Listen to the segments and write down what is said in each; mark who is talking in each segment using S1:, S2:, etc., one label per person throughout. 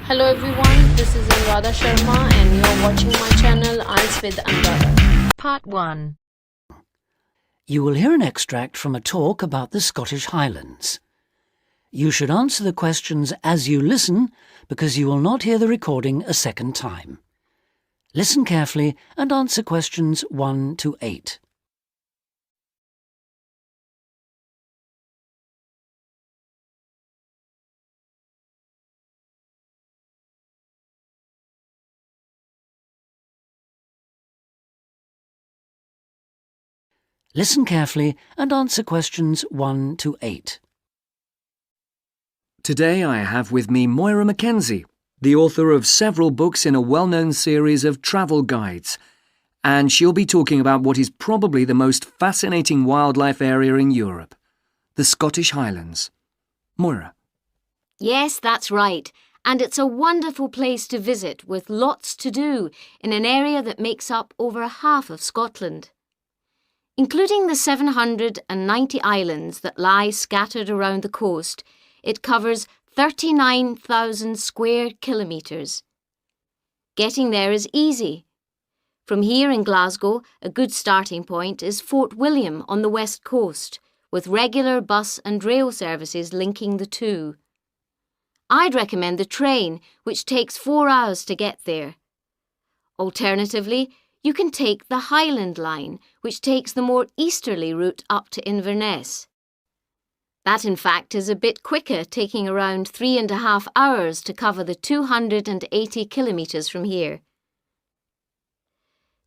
S1: Hello everyone, this is ANURADHA Sharma and you're watching my channel IELTS with ANURADHA.
S2: Part 1.
S3: You will hear an extract from a talk about the Scottish Highlands. You should answer the questions as you listen because you will not hear the recording a second time. Listen carefully and answer questions 1 to 8. Listen carefully and answer questions 1 to 8.
S4: Today I have with me Moira Mackenzie, the author of several books in a well-known series of travel guides, and she'll be talking about what is probably the most fascinating wildlife area in Europe, the Scottish Highlands. Moira.
S2: Yes, that's right. And it's a wonderful place to visit with lots to do in an area that makes up over half of Scotland. Including the 790 islands that lie scattered around the coast, it covers 39,000 square kilometres. Getting there is easy. From here in Glasgow, a good starting point is Fort William on the west coast, with regular bus and rail services linking the two. I'd recommend the train, which takes 4 hours to get there. Alternatively, you can take the Highland Line, which takes the more easterly route up to Inverness. That, in fact, is a bit quicker, taking around 3.5 hours to cover the 280 kilometres from here.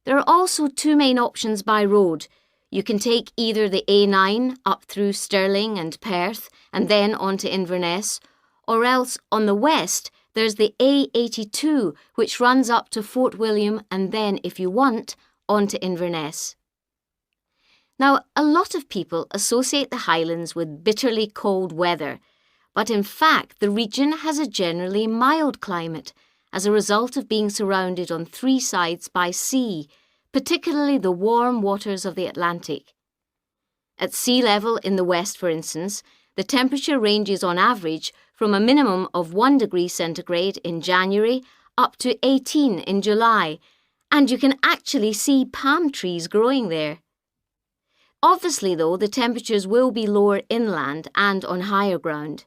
S2: There are also two main options by road. You can take either the A9 up through Stirling and Perth and then on to Inverness, or else on the west there's the A82 which runs up to Fort William and then, if you want, on to Inverness. Now, a lot of people associate the Highlands with bitterly cold weather, but in fact the region has a generally mild climate as a result of being surrounded on 3 sides by sea, particularly the warm waters of the Atlantic. At sea level in the west, for instance, the temperature ranges on average from a minimum of 1 degree centigrade in January up to 18 in July, and you can actually see palm trees growing there. Obviously, though, the temperatures will be lower inland and on higher ground.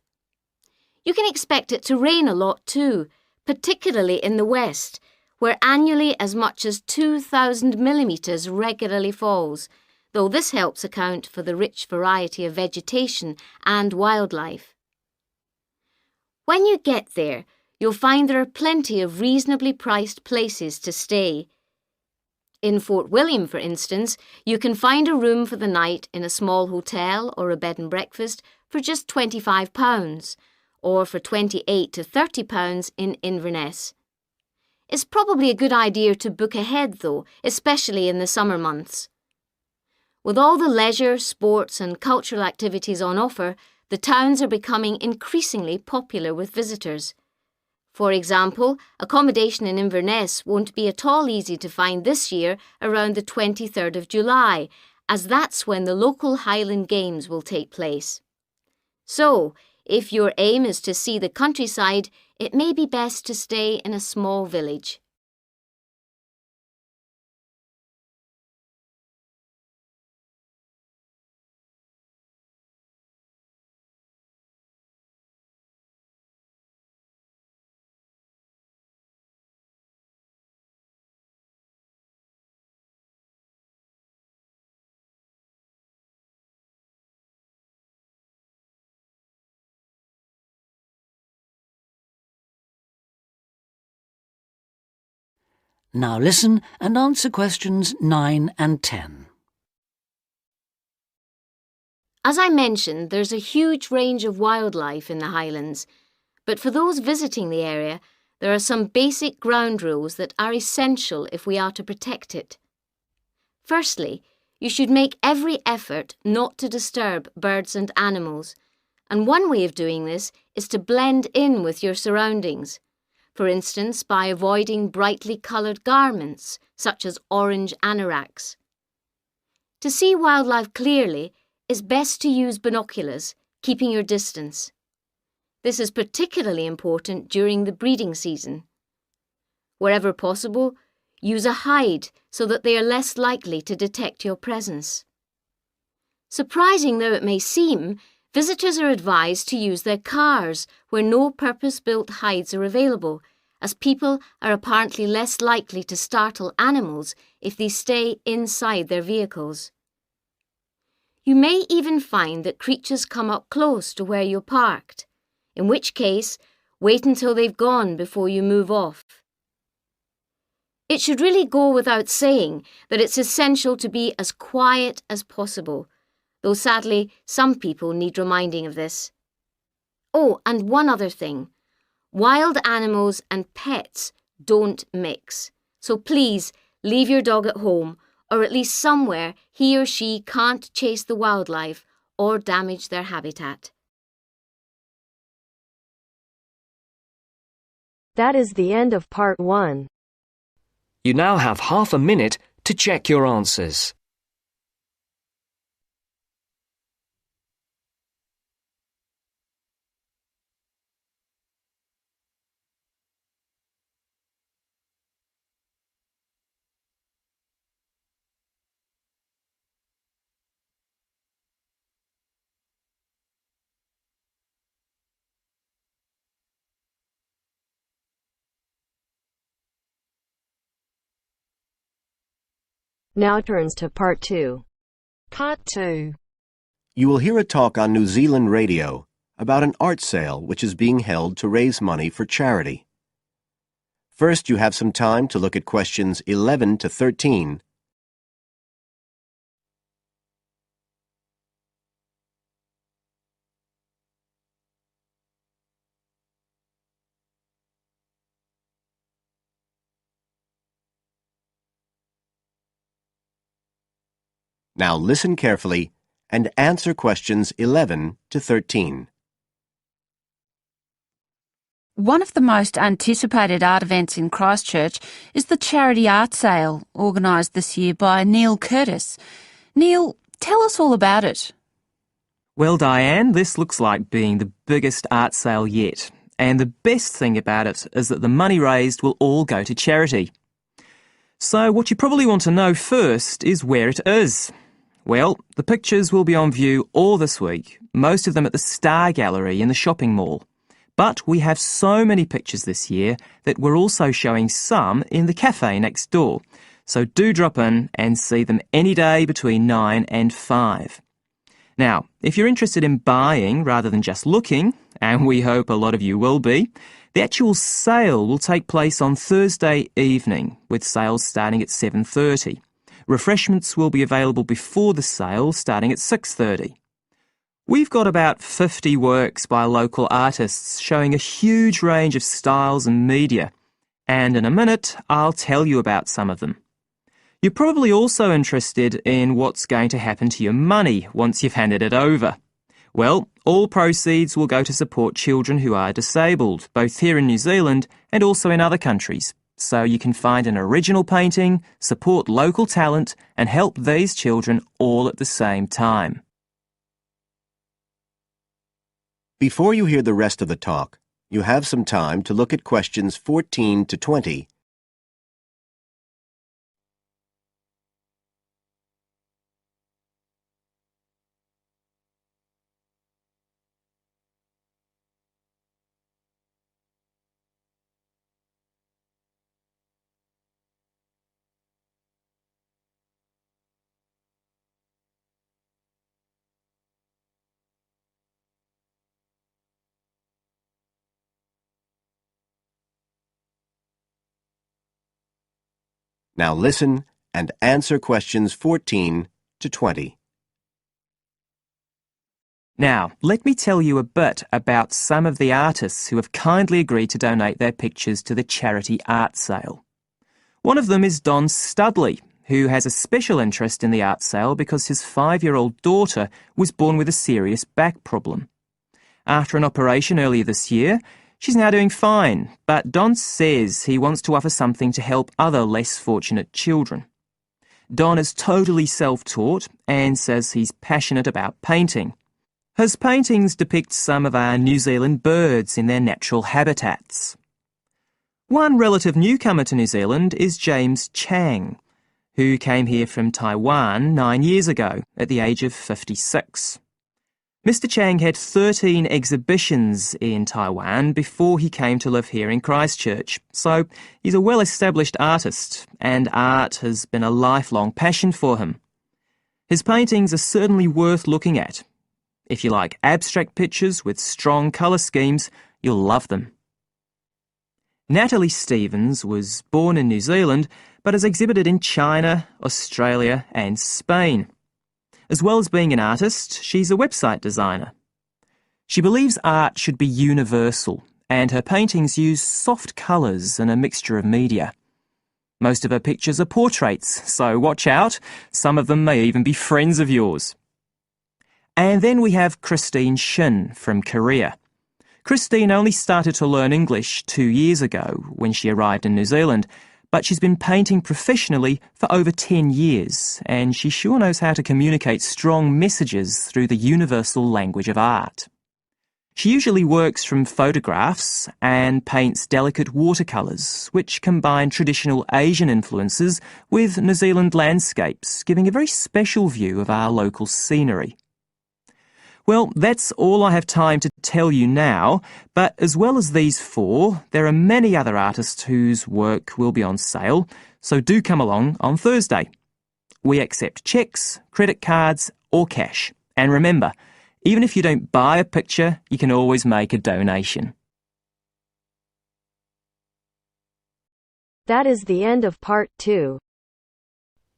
S2: You can expect it to rain a lot too, particularly in the west, where annually as much as 2,000 millimetres regularly falls, though this helps account for the rich variety of vegetation and wildlife. When you get there, you'll find there are plenty of reasonably priced places to stay. In Fort William, for instance, you can find a room for the night in a small hotel or a bed and breakfast for just £25, or for £28 to £30 in Inverness. It's probably a good idea to book ahead though, especially in the summer months. With all the leisure, sports and cultural activities on offer, the towns are becoming increasingly popular with visitors. For example, accommodation in Inverness won't be at all easy to find this year around the 23rd of July, as that's when the local Highland Games will take place. So, if your aim is to see the countryside, it may be best to stay in a small village.
S3: Now listen and answer questions 9 and 10.
S2: As I mentioned, there's a huge range of wildlife in the Highlands, but for those visiting the area, there are some basic ground rules that are essential if we are to protect it. Firstly, you should make every effort not to disturb birds and animals, and one way of doing this is to blend in with your surroundings. For instance, by avoiding brightly coloured garments, such as orange anoraks. To see wildlife clearly, it's best to use binoculars, keeping your distance. This is particularly important during the breeding season. Wherever possible, use a hide so that they are less likely to detect your presence. Surprising though it may seem, visitors are advised to use their cars where no purpose-built hides are available, as people are apparently less likely to startle animals if they stay inside their vehicles. You may even find that creatures come up close to where you're parked, in which case, wait until they've gone before you move off. It should really go without saying that it's essential to be as quiet as possible, though sadly some people need reminding of this. Oh, and one other thing. Wild animals and pets don't mix, so please leave your dog at home or at least somewhere he or she can't chase the wildlife or damage their habitat.
S5: That is the end of part 1.
S4: You now have half a minute to check your answers.
S5: Now turns to part 2.
S6: Part 2.
S7: You will hear a talk on New Zealand radio about an art sale which is being held to raise money for charity. First, you have some time to look at questions 11 to 13. Now listen carefully and answer questions 11 to 13.
S6: One of the most anticipated art events in Christchurch is the charity art sale organised this year by Neil Curtis. Neil, tell us all about it.
S8: Well, Diane, this looks like being the biggest art sale yet. And the best thing about it is that the money raised will all go to charity. So what you probably want to know first is where it is. Well, the pictures will be on view all this week, most of them at the Star Gallery in the shopping mall. But we have so many pictures this year that we're also showing some in the cafe next door. So do drop in and see them any day between 9 and 5. Now, if you're interested in buying rather than just looking, and we hope a lot of you will be, the actual sale will take place on Thursday evening, with sales starting at 7:30. Refreshments will be available before the sale, starting at 6:30. We've got about 50 works by local artists showing a huge range of styles and media, and in a minute I'll tell you about some of them. You're probably also interested in what's going to happen to your money once you've handed it over. Well, all proceeds will go to support children who are disabled, both here in New Zealand and also in other countries. So you can find an original painting, support local talent, and help these children all at the same time.
S7: Before you hear the rest of the talk, you have some time to look at questions 14 to 20. Now listen and answer questions 14 to 20.
S8: Now, let me tell you a bit about some of the artists who have kindly agreed to donate their pictures to the charity art sale. One of them is Don Studley, who has a special interest in the art sale because his 5-year-old daughter was born with a serious back problem. After an operation earlier this year, she's now doing fine, but Don says he wants to offer something to help other less fortunate children. Don is totally self-taught and says he's passionate about painting. His paintings depict some of our New Zealand birds in their natural habitats. One relative newcomer to New Zealand is James Chang, who came here from Taiwan 9 years ago at the age of 56. Mr. Chang had 13 exhibitions in Taiwan before he came to live here in Christchurch, so he's a well-established artist, and art has been a lifelong passion for him. His paintings are certainly worth looking at. If you like abstract pictures with strong colour schemes, you'll love them. Natalie Stevens was born in New Zealand, but has exhibited in China, Australia and Spain. As well as being an artist, she's a website designer. She believes art should be universal, and her paintings use soft colours and a mixture of media. Most of her pictures are portraits, so watch out. Some of them may even be friends of yours. And then we have Christine Shin from Korea. Christine only started to learn English 2 years ago when she arrived in New Zealand, but she's been painting professionally for over 10 years, and she sure knows how to communicate strong messages through the universal language of art. She usually works from photographs and paints delicate watercolours, which combine traditional Asian influences with New Zealand landscapes, giving a very special view of our local scenery. Well, that's all I have time to tell you now, but as well as these 4, there are many other artists whose work will be on sale, so do come along on Thursday. We accept cheques, credit cards or cash. And remember, even if you don't buy a picture, you can always make a donation.
S5: That is the end of part 2.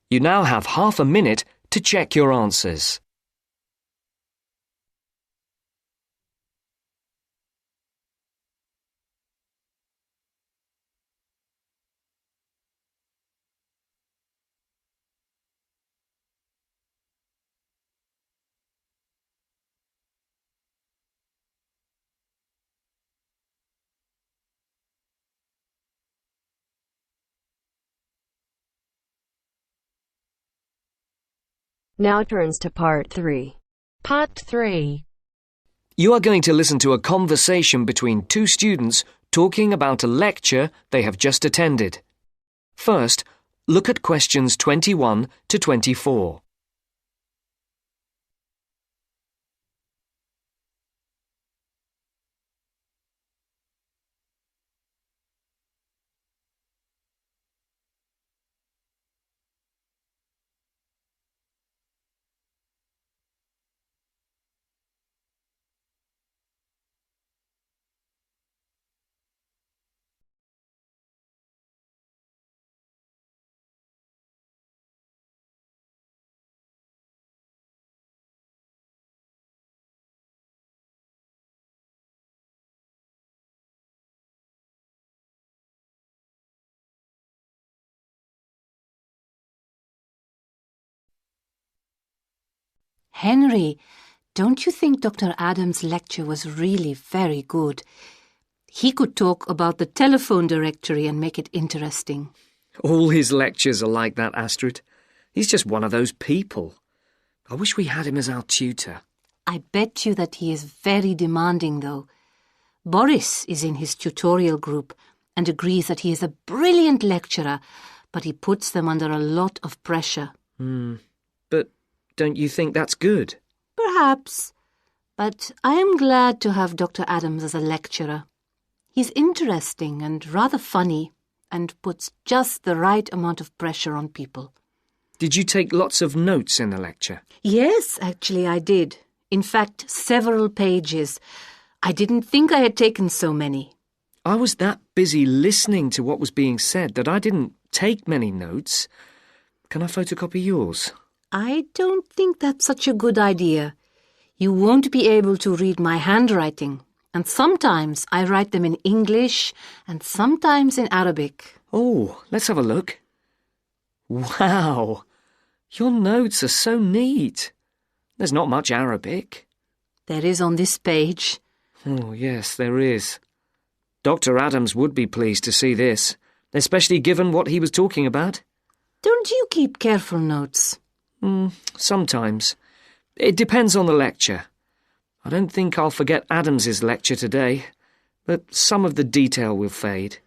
S4: You now have half a minute to check your answers.
S5: Now turns to part 3.
S9: Part 3.
S4: You are going to listen to a conversation between 2 students talking about a lecture they have just attended. First, look at questions 21 to 24.
S10: Henry, don't you think Dr. Adams' lecture was really very good? He could talk about the telephone directory and make it interesting.
S4: All his lectures are like that, Astrid. He's just one of those people. I wish we had him as our tutor.
S10: I bet you that he is very demanding, though. Boris is in his tutorial group and agrees that he is a brilliant lecturer, but he puts them under a lot of pressure.
S4: But don't you think that's good?
S10: Perhaps, but I am glad to have Dr. Adams as a lecturer. He's interesting and rather funny and puts just the right amount of pressure on people.
S4: Did you take lots of notes in the lecture?
S10: Yes, actually I did. In fact, several pages. I didn't think I had taken so many.
S4: I was that busy listening to what was being said that I didn't take many notes. Can I photocopy yours?
S10: I don't think that's such a good idea. You won't be able to read my handwriting, and sometimes I write them in English and sometimes in Arabic.
S4: Oh, let's have a look. Wow, your notes are so neat. There's not much Arabic.
S10: There is on this page.
S4: Oh, yes, there is. Dr. Adams would be pleased to see this, especially given what he was talking about.
S10: Don't you keep careful notes?
S4: Sometimes. It depends on the lecture. I don't think I'll forget Adams's lecture today, but some of the detail will fade.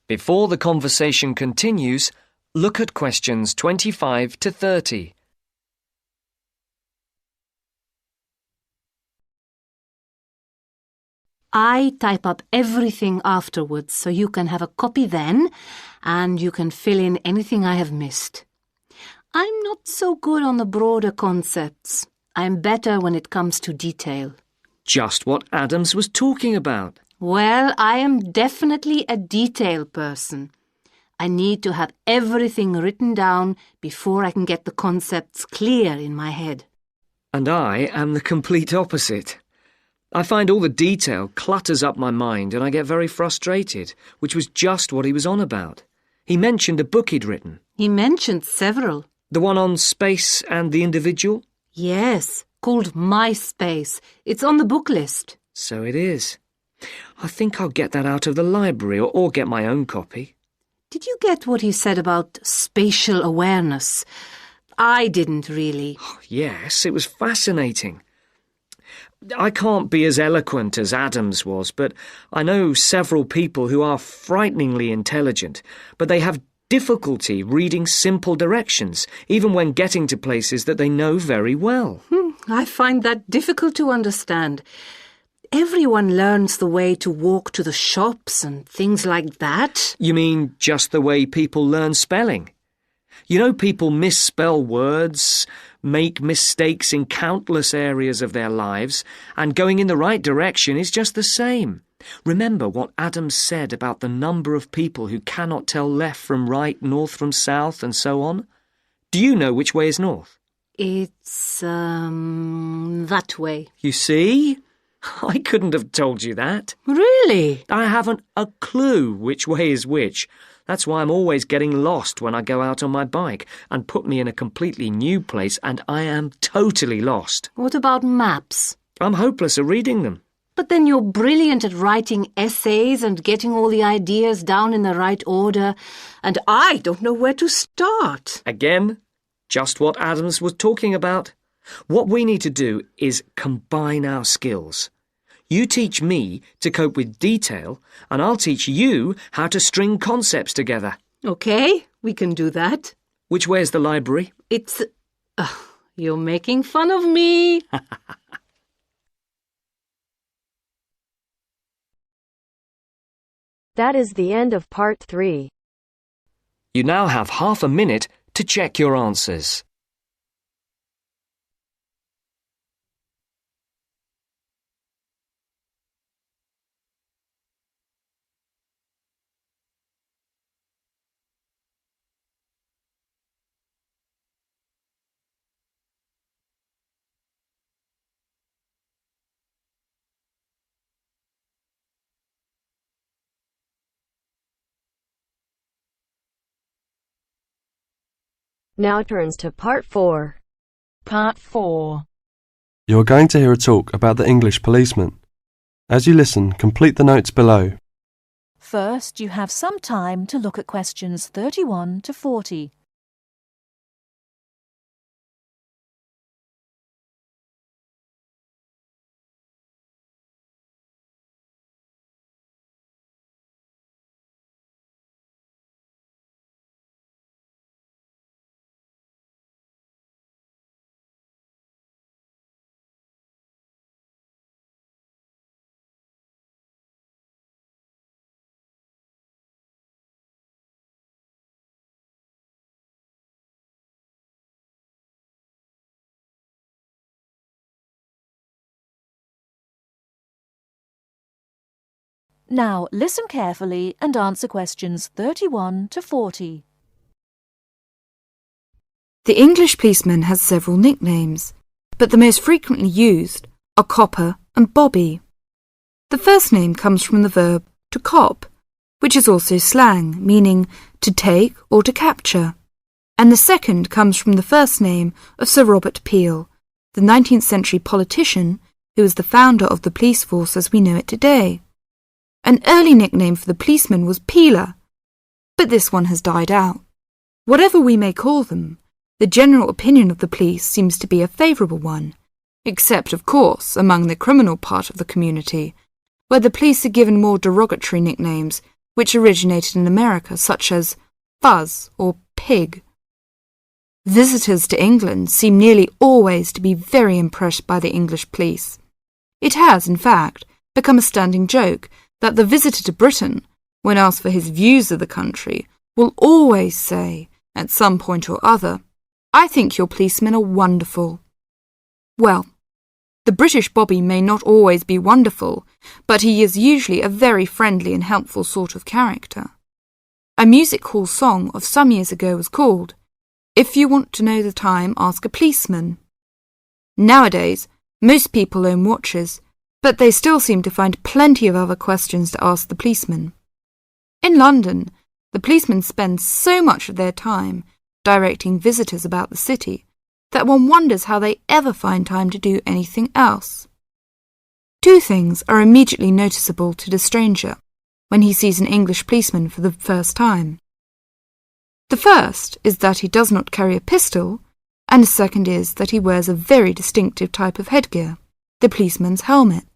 S4: Before the conversation continues, look at questions 25 to 30.
S10: I type up everything afterwards so you can have a copy then and you can fill in anything I have missed. I'm not so good on the broader concepts. I'm better when it comes to detail.
S4: Just what Adams was talking about.
S10: Well, I am definitely a detail person. I need to have everything written down before I can get the concepts clear in my head.
S4: And I am the complete opposite. I find all the detail clutters up my mind and I get very frustrated, which was just what he was on about. He mentioned a book he'd written.
S10: He mentioned several.
S4: The one on space and the individual?
S10: Yes, called My Space. It's on the book list.
S4: So it is. I think I'll get that out of the library or get my own copy.
S10: Did you get what he said about spatial awareness? I didn't really.
S4: Oh, yes, it was fascinating. I can't be as eloquent as Adams was, but I know several people who are frighteningly intelligent, but they have difficulty reading simple directions, even when getting to places that they know very well.
S10: I find that difficult to understand. Everyone learns the way to walk to the shops and things like that.
S4: You mean just the way people learn spelling? You know, people misspell words, make mistakes in countless areas of their lives, and going in the right direction is just the same. Remember what Adams said about the number of people who cannot tell left from right, north from south, and so on? Do you know which way is north?
S10: It's, that way.
S4: You see? I couldn't have told you that.
S10: Really?
S4: I haven't a clue which way is which. That's why I'm always getting lost when I go out on my bike, and put me in a completely new place and I am totally lost.
S10: What about maps?
S4: I'm hopeless at reading them.
S10: But then you're brilliant at writing essays and getting all the ideas down in the right order, and I don't know where to start.
S4: Again, just what Adams was talking about. What we need to do is combine our skills. You teach me to cope with detail, and I'll teach you how to string concepts together.
S10: Okay, we can do that.
S4: Which way is the library?
S10: It's... you're making fun of me.
S5: That is the end of part 3.
S4: You now have half a minute to check your answers.
S5: Now turns to part 4.
S9: Part 4.
S11: You are going to hear a talk about the English policeman. As you listen, complete the notes below.
S9: First, you have some time to look at questions 31 to 40. Now listen carefully and answer questions 31 to 40.
S12: The English policeman has several nicknames, but the most frequently used are Copper and Bobby. The first name comes from the verb to cop, which is also slang, meaning to take or to capture. And the second comes from the first name of Sir Robert Peel, the 19th century politician who was the founder of the police force as we know it today. An early nickname for the policeman was Peeler, but this one has died out. Whatever we may call them, The general opinion of the police seems to be a favourable one, except, of course, among the criminal part of the community, where the police are given more derogatory nicknames which originated in America, such as Fuzz or Pig. Visitors to England seem nearly always to be very impressed by the English police. It has, in fact, become a standing joke that the visitor to Britain, when asked for his views of the country, will always say, at some point or other, "I think your policemen are wonderful." Well, the British Bobby may not always be wonderful, but he is usually a very friendly and helpful sort of character. A music hall song of some years ago was called, "If you want to know the time, ask a policeman." Nowadays, most people own watches, but they still seem to find plenty of other questions to ask the policeman. In London, the policemen spend so much of their time directing visitors about the city that one wonders how they ever find time to do anything else. Two things are immediately noticeable to the stranger when he sees an English policeman for the first time. The first is that he does not carry a pistol, and the second is that he wears a very distinctive type of headgear, the policeman's helmet.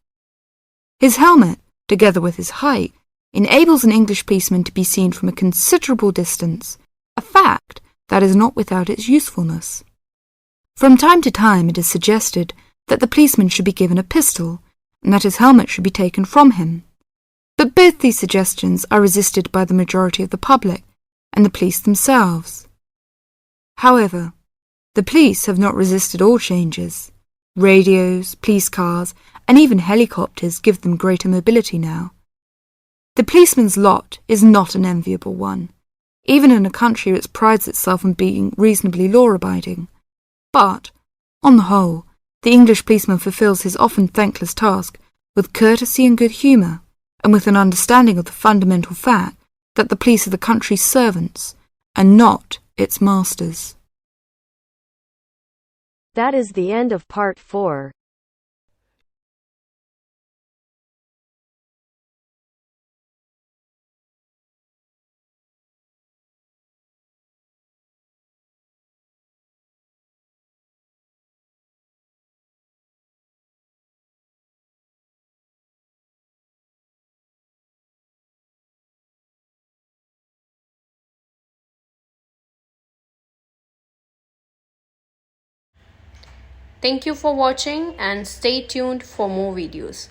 S12: His helmet, together with his height, enables an English policeman to be seen from a considerable distance, a fact that is not without its usefulness. From time to time it is suggested that the policeman should be given a pistol, and that his helmet should be taken from him. But both these suggestions are resisted by the majority of the public and the police themselves. However, the police have not resisted all changes. Radios, police cars, and even helicopters give them greater mobility now. The policeman's lot is not an enviable one, even in a country which prides itself on being reasonably law-abiding. But, on the whole, the English policeman fulfills his often thankless task with courtesy and good humour, and with an understanding of the fundamental fact that the police are the country's servants, and not its masters.
S5: That is the end of part 4.
S1: Thank you for watching and stay tuned for more videos.